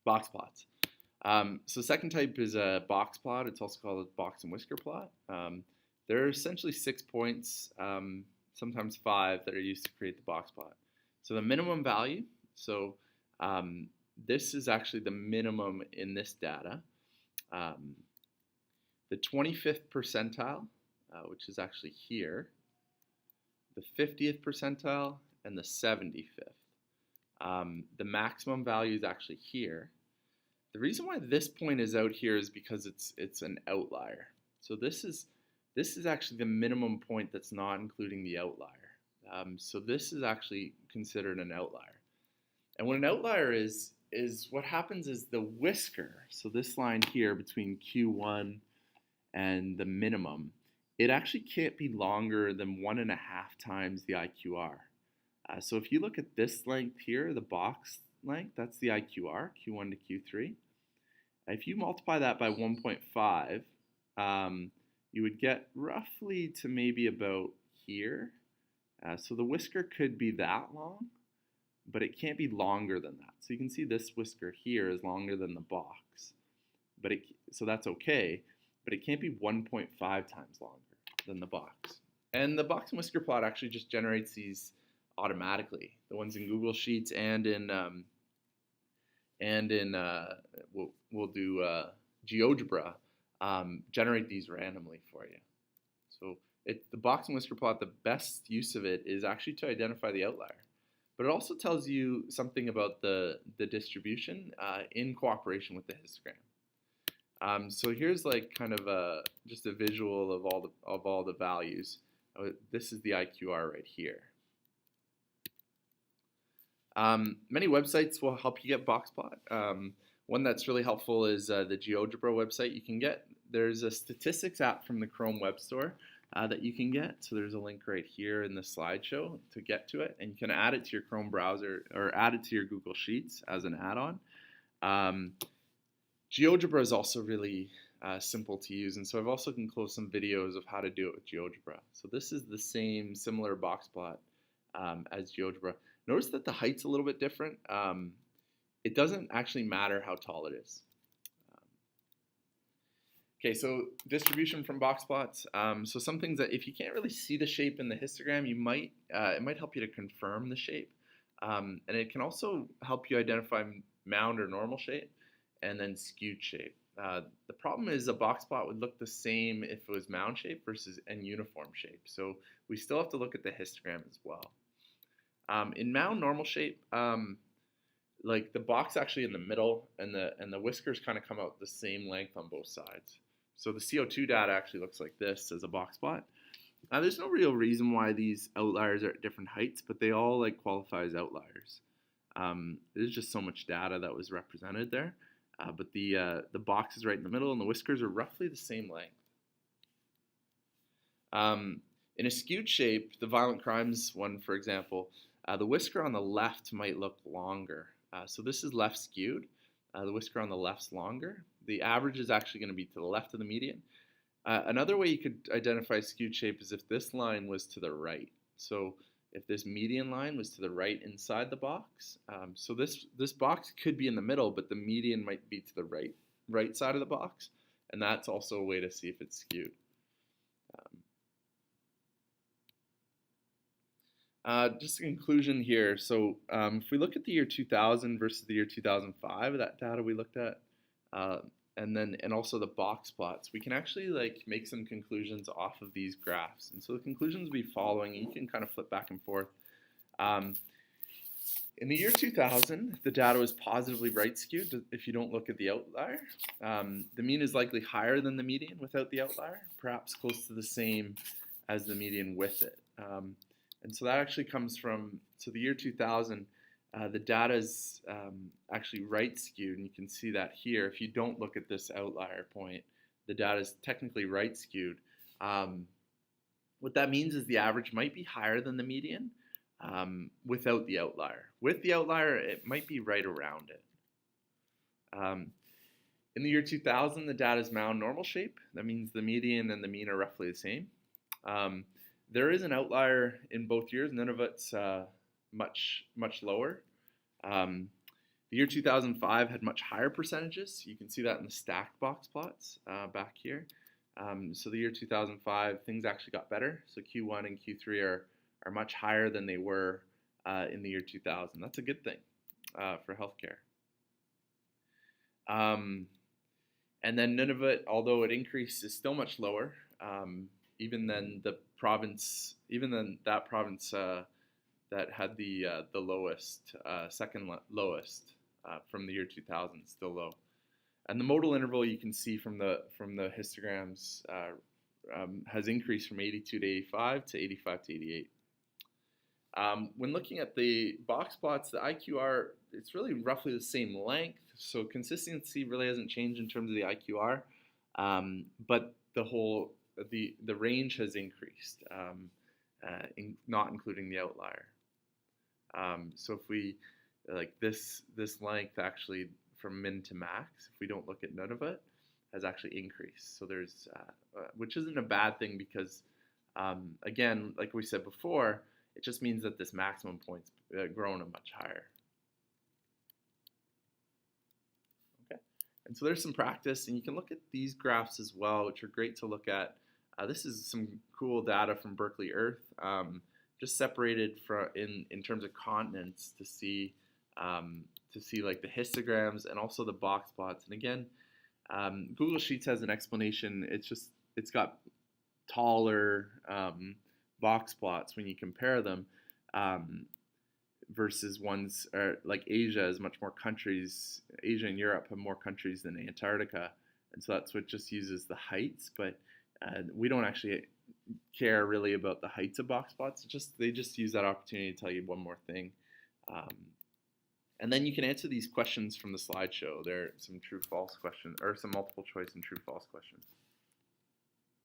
Box plots. So second type is a box plot. It's also called a box and whisker plot. There are essentially 6 points, sometimes 5, that are used to create the box plot. So the minimum value, so this is actually the minimum in this data. The 25th percentile, which is actually here, the 50th percentile, and the 75th. The maximum value is actually here. The reason why this point is out here is because it's an outlier. So this is actually the minimum point that's not including the outlier. So this is actually considered an outlier. And what an outlier is what happens is the whisker, so this line here between Q1 and the minimum, it actually can't be longer than 1.5 times the IQR. So if you look at this length here, the box length, that's the IQR, Q1 to Q3. If you multiply that by 1.5, you would get roughly to maybe about here. So the whisker could be that long, but it can't be longer than that. So you can see this whisker here is longer than the box, so that's okay, but it can't be 1.5 times longer than the box. And the box and whisker plot actually just generates these automatically. The ones in Google Sheets and in we'll do GeoGebra generate these randomly for you. So the box and whisker plot, the best use of it is actually to identify the outlier. But it also tells you something about the distribution in cooperation with the histogram. So here's like kind of just a visual of all the values. This is the IQR right here. Many websites will help you get box plot. One that's really helpful is the GeoGebra website. There's a statistics app from the Chrome Web Store that you can get. So there's a link right here in the slideshow to get to it, and you can add it to your Chrome browser or add it to your Google Sheets as an add-on. GeoGebra is also really simple to use, and so I've also enclosed some videos of how to do it with GeoGebra. So this is the same similar box plot as GeoGebra. Notice that the height's a little bit different. It doesn't actually matter how tall it is. Okay, so distribution from box plots. So some things that if you can't really see the shape in the histogram, it might help you to confirm the shape. And it can also help you identify mound or normal shape and then skewed shape. The problem is a box plot would look the same if it was mound shape versus and uniform shape. So we still have to look at the histogram as well. In mound normal shape, like the box actually in the middle and the whiskers kind of come out the same length on both sides. So the CO2 data actually looks like this as a box plot. There's no real reason why these outliers are at different heights, but they all like qualify as outliers. There's just so much data that was represented there. But the box is right in the middle and the whiskers are roughly the same length. In a skewed shape, the violent crimes one, for example, the whisker on the left might look longer. So this is left skewed. The whisker on the left's longer. The average is actually going to be to the left of the median. Another way you could identify skewed shape is if this line was to the right. So if this median line was to the right inside the box, so this box could be in the middle, but the median might be to the right side of the box, and that's also a way to see if it's skewed. Just a conclusion here. So if we look at the year 2000 versus the year 2005, that data we looked at, and also the box plots, we can actually like make some conclusions off of these graphs. And so the conclusions will be following, and you can kind of flip back and forth. In the year 2000, the data was positively right skewed if you don't look at the outlier. The mean is likely higher than the median without the outlier, perhaps close to the same as the median with it. And so that actually comes from, so the year 2000, the data is actually right skewed, and you can see that here. If you don't look at this outlier point, the data is technically right skewed. What that means is the average might be higher than the median without the outlier. With the outlier, it might be right around it. In the year 2000, the data is mound normal shape. That means the median and the mean are roughly the same. There is an outlier in both years. None of it's much lower. The year 2005 had much higher percentages. You can see that in the stacked box plots back here. So the year 2005, things actually got better. So Q1 and Q3 are much higher than they were in the year 2000. That's a good thing for healthcare. And then Nunavut, although it increased, is still much lower, even than the province, even than that province that had the lowest, second lowest from the year 2000, still low. And the modal interval you can see from the histograms has increased from 82 to 85 to 85 to 88. When looking at the box plots, the IQR, it's really roughly the same length, so consistency really hasn't changed in terms of the IQR, but the range has increased, not including the outlier. So if we, like this length actually from min to max, if we don't look at Nunavut, has actually increased. So there's, which isn't a bad thing because, again, like we said before, it just means that this maximum point's grown a much higher. Okay, and so there's some practice, and you can look at these graphs as well, which are great to look at. This is some cool data from Berkeley Earth, just separated in terms of continents to see like the histograms and also the box plots. And again, Google Sheets has an explanation. It's got taller box plots when you compare them versus ones like Asia has much more countries. Asia and Europe have more countries than Antarctica, and so that's what just uses the heights. But we don't actually care really about the heights of box plots. They just use that opportunity to tell you one more thing. And then you can answer these questions from the slideshow. There are some true-false questions, or some multiple choice and true-false questions.